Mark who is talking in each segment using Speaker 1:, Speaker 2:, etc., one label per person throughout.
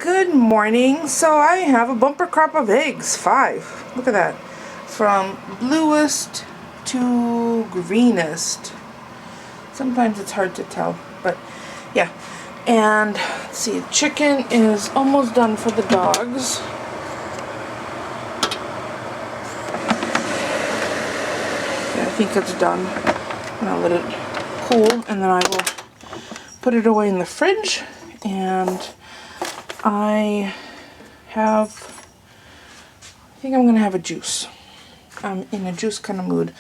Speaker 1: Good morning. So I have a bumper crop of eggs, 5. Look at that. From bluest to greenest. Sometimes it's hard to tell, but yeah. And let's see, chicken is almost done for the dogs. Yeah, I think it's done. I'm gonna let it cool and then I will put it away in the fridge. And I think I'm gonna have a juice. I'm in a juice kind of mood.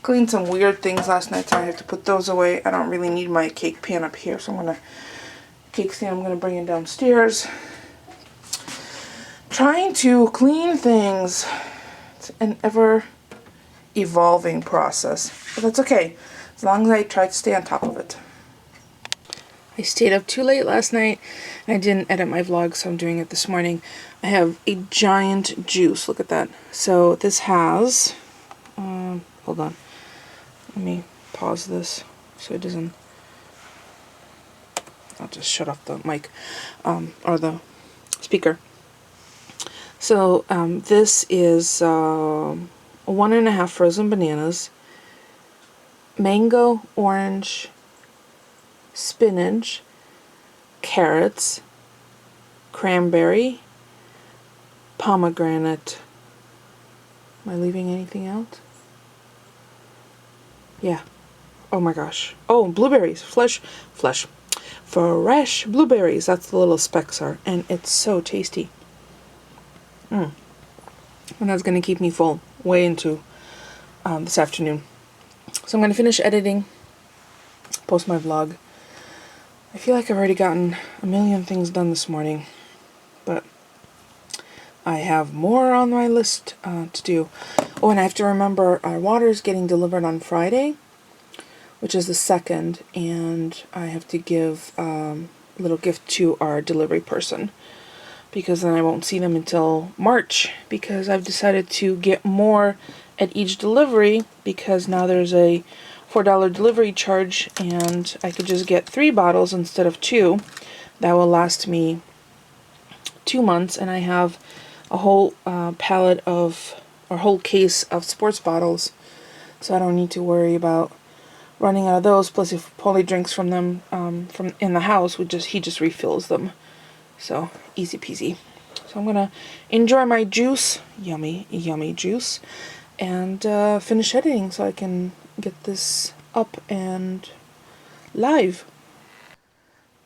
Speaker 1: Cleaned some weird things last night, so I have to put those away. I don't really need my cake pan up here, so cake stand I'm gonna bring it downstairs. Trying to clean things. It's an ever evolving process, but that's okay, as long as I try to stay on top of it. I stayed up too late last night and I didn't edit my vlog, so I'm doing it this morning. I have a giant juice. Look at that. So this has, hold on. Let me pause this so it doesn't, I'll just shut off the mic, or the speaker. So this is 1.5 frozen bananas, mango, orange, spinach, carrots, cranberry, pomegranate. Am I leaving anything out? Yeah. Oh my gosh. Oh, blueberries. Fresh blueberries. That's the little specks are. And it's so tasty. And that's going to keep me full way into this afternoon. So I'm going to finish editing, post my vlog. I feel like I've already gotten a million things done this morning, but I have more on my list to do. Oh, and I have to remember our water is getting delivered on Friday, which is the 2nd, and I have to give a little gift to our delivery person, because then I won't see them until March, because I've decided to get more at each delivery, because now there's a $4 delivery charge, and I could just get 3 bottles instead of 2. That will last me 2 months, and I have a whole whole case of sports bottles, so I don't need to worry about running out of those. Plus, if Paulie drinks from them from in the house, he just refills them, so easy peasy. So I'm gonna enjoy my juice, yummy juice, and finish editing so I can get this up and live.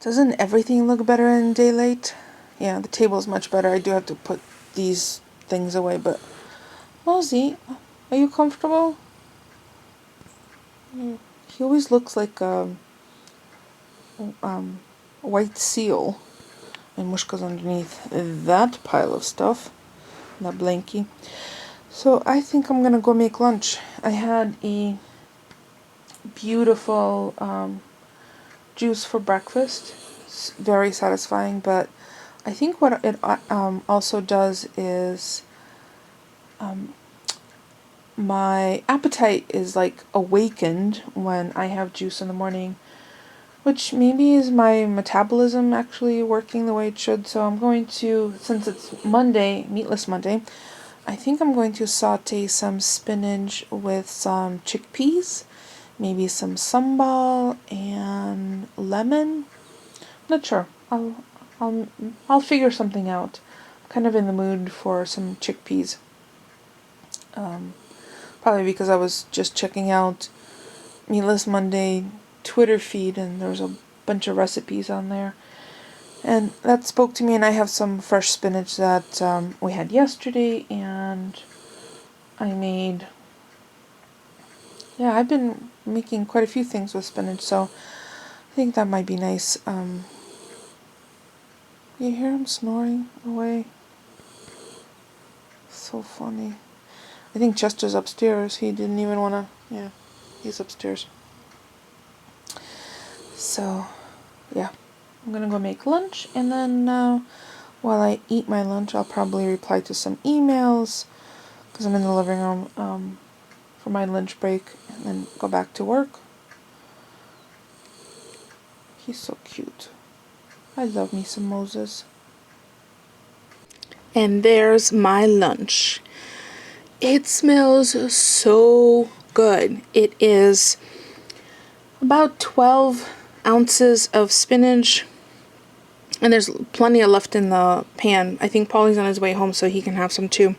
Speaker 1: Doesn't everything look better in daylight? Yeah, the table is much better. I do have to put these things away, but Mosey, are you comfortable? He always looks like a white seal, and Mushka's underneath that pile of stuff, that blankie. So I think I'm gonna go make lunch. I had a beautiful juice for breakfast. It's very satisfying, but I think what it also does is my appetite is like awakened when I have juice in the morning, which maybe is my metabolism actually working the way it should. So I'm going to, since it's Monday, Meatless Monday, I think I'm going to saute some spinach with some chickpeas, maybe some sambal and lemon. Not sure. I'll figure something out. I'm kind of in the mood for some chickpeas. Probably because I was just checking out Meatless Monday Twitter feed, and there was a bunch of recipes on there, and that spoke to me. And I have some fresh spinach that we had yesterday, and I made. Yeah, I've been making quite a few things with spinach, so I think that might be nice. You hear him snoring away? So funny. I think Chester's upstairs. He didn't even want to. Yeah, he's upstairs. So, yeah. I'm going to go make lunch, and then while I eat my lunch, I'll probably reply to some emails, because I'm in the living room for my lunch break, and then go back to work. He's so cute. I love me some Moses. And there's my lunch. It smells so good. It is about 12 ounces of spinach, and there's plenty of left in the pan. I think Paulie's on his way home, so he can have some too.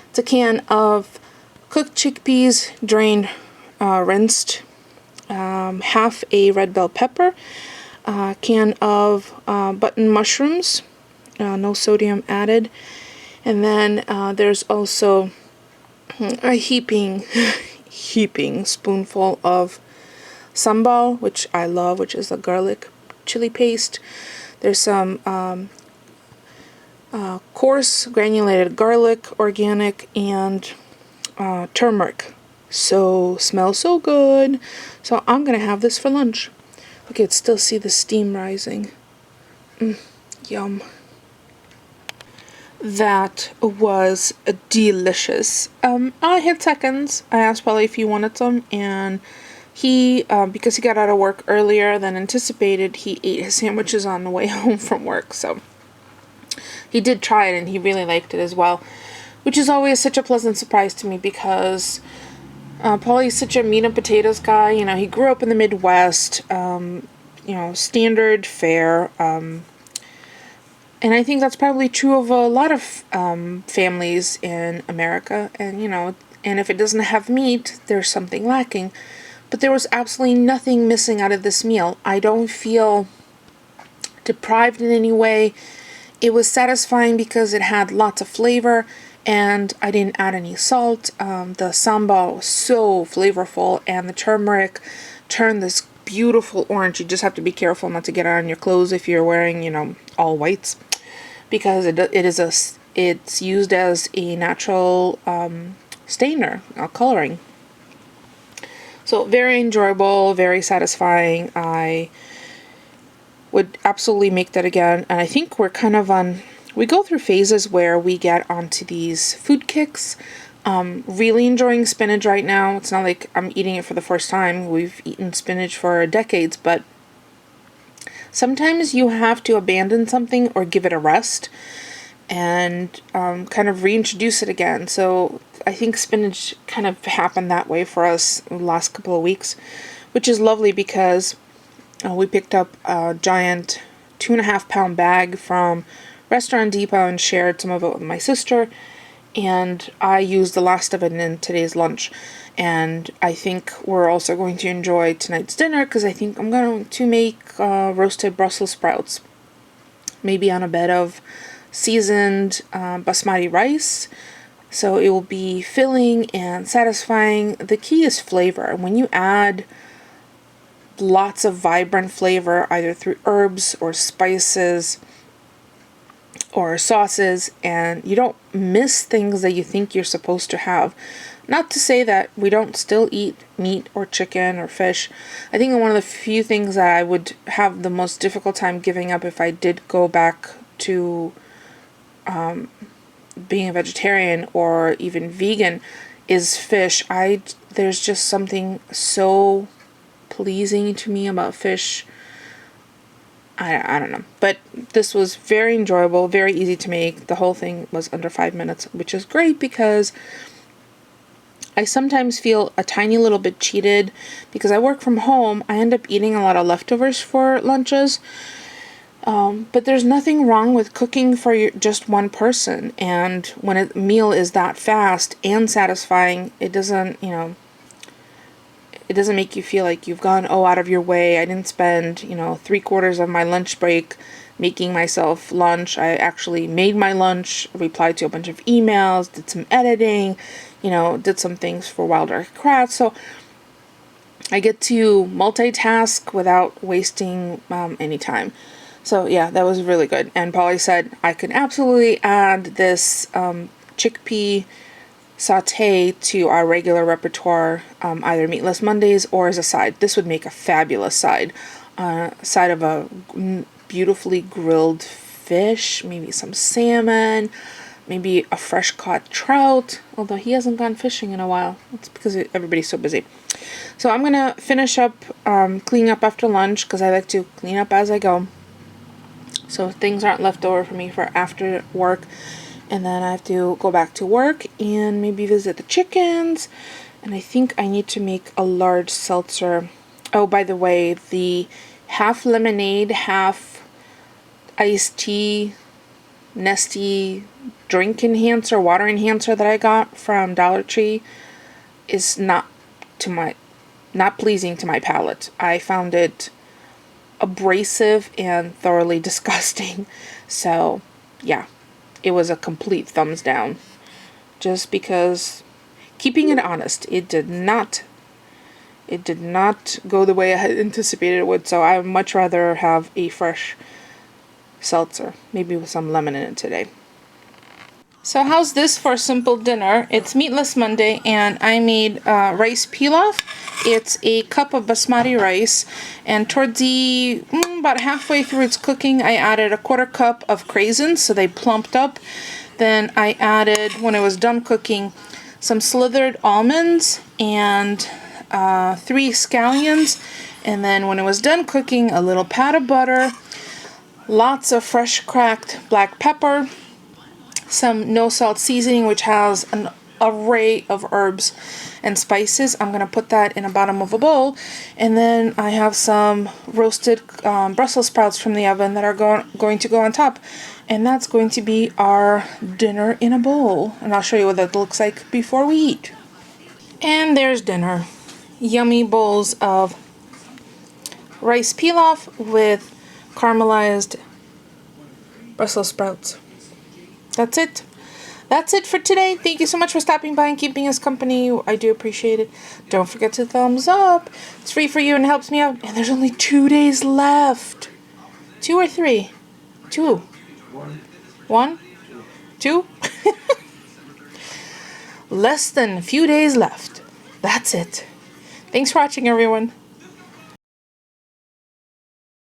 Speaker 1: It's a can of cooked chickpeas, drained, rinsed, half a red bell pepper, a can of button mushrooms, no sodium added, and then there's also a heaping spoonful of sambal, which I love, which is a garlic chili paste. There's some coarse granulated garlic, organic, and turmeric. So smells so good. So I'm gonna have this for lunch. I can still see the steam rising. Yum. That was delicious. I had seconds. I asked Polly if he wanted some, and he, because he got out of work earlier than anticipated, he ate his sandwiches on the way home from work. So he did try it, and he really liked it as well, which is always such a pleasant surprise to me because Paulie's such a meat and potatoes guy. You know, he grew up in the Midwest, standard fare. And I think that's probably true of a lot of families in America. And, and if it doesn't have meat, there's something lacking. But there was absolutely nothing missing out of this meal. I don't feel deprived in any way. It was satisfying because it had lots of flavor, and I didn't add any salt. The sambal was so flavorful, and the turmeric turned this beautiful orange. You just have to be careful not to get it on your clothes if you're wearing, all whites, because it's used as a natural stainer, coloring. So very enjoyable, very satisfying. I would absolutely make that again. And I think we're kind of we go through phases where we get onto these food kicks. Really enjoying spinach right now. It's not like I'm eating it for the first time. We've eaten spinach for decades, but sometimes you have to abandon something or give it a rest and kind of reintroduce it again. So I think spinach kind of happened that way for us the last couple of weeks, which is lovely because we picked up a giant 2.5 pound bag from Restaurant Depot and shared some of it with my sister, and I used the last of it in today's lunch. And I think we're also going to enjoy tonight's dinner because I think I'm going to make roasted Brussels sprouts, maybe on a bed of seasoned basmati rice. So it will be filling and satisfying. The key is flavor. And when you add lots of vibrant flavor, either through herbs or spices or sauces, and you don't miss things that you think you're supposed to have. Not to say that we don't still eat meat or chicken or fish. I think one of the few things that I would have the most difficult time giving up if I did go back to being a vegetarian or even vegan is fish. There's just something so pleasing to me about fish. I don't know. But this was very enjoyable, very easy to make. The whole thing was under 5 minutes, which is great because I sometimes feel a tiny little bit cheated because I work from home. I end up eating a lot of leftovers for lunches. But there's nothing wrong with cooking for just one person. And when a meal is that fast and satisfying, it doesn't, it doesn't make you feel like you've gone out of your way. I didn't spend, 3/4 of my lunch break making myself lunch. I actually made my lunch, replied to a bunch of emails, did some editing, did some things for Wild Dark Crafts. So I get to multitask without wasting any time. So yeah, that was really good. And Polly said I could absolutely add this chickpea saute to our regular repertoire, either Meatless Mondays or as a side. This would make a fabulous side. Side of a beautifully grilled fish, maybe some salmon, maybe a fresh caught trout, although he hasn't gone fishing in a while. It's because everybody's so busy. So I'm going to finish up cleaning up after lunch because I like to clean up as I go. so things aren't left over for me for after work. And then I have to go back to work and maybe visit the chickens. And I think I need to make a large seltzer. Oh, by the way, the half lemonade, half iced tea, Nesty drink enhancer, water enhancer that I got from Dollar Tree is not pleasing to my palate. I found it abrasive and thoroughly disgusting. So, yeah, it was a complete thumbs down. Just because, keeping it honest, it did not go the way I had anticipated it would. So I would much rather have a fresh seltzer, maybe with some lemon in it today. So how's this for a simple dinner? It's Meatless Monday, and I made rice pilaf. It's a cup of basmati rice, and towards the about halfway through its cooking, I added a 1/4 cup of craisins, so they plumped up. Then I added, when it was done cooking, some slithered almonds and 3 scallions, and then when it was done cooking, a little pat of butter, lots of fresh cracked black pepper, some no salt seasoning, which has an array of herbs and spices. I'm going to put that in the bottom of a bowl, and then I have some roasted Brussels sprouts from the oven that are going to go on top, and that's going to be our dinner in a bowl, and I'll show you what that looks like before we eat. And there's dinner. Yummy bowls of rice pilaf with caramelized Brussels sprouts. That's it. That's it for today. Thank you so much for stopping by and keeping us company. I do appreciate it. Don't forget to thumbs up. It's free for you and helps me out. And there's only 2 days left. 2 or 3? 2. 1? 2? Less than a few days left. That's it. Thanks for watching, everyone.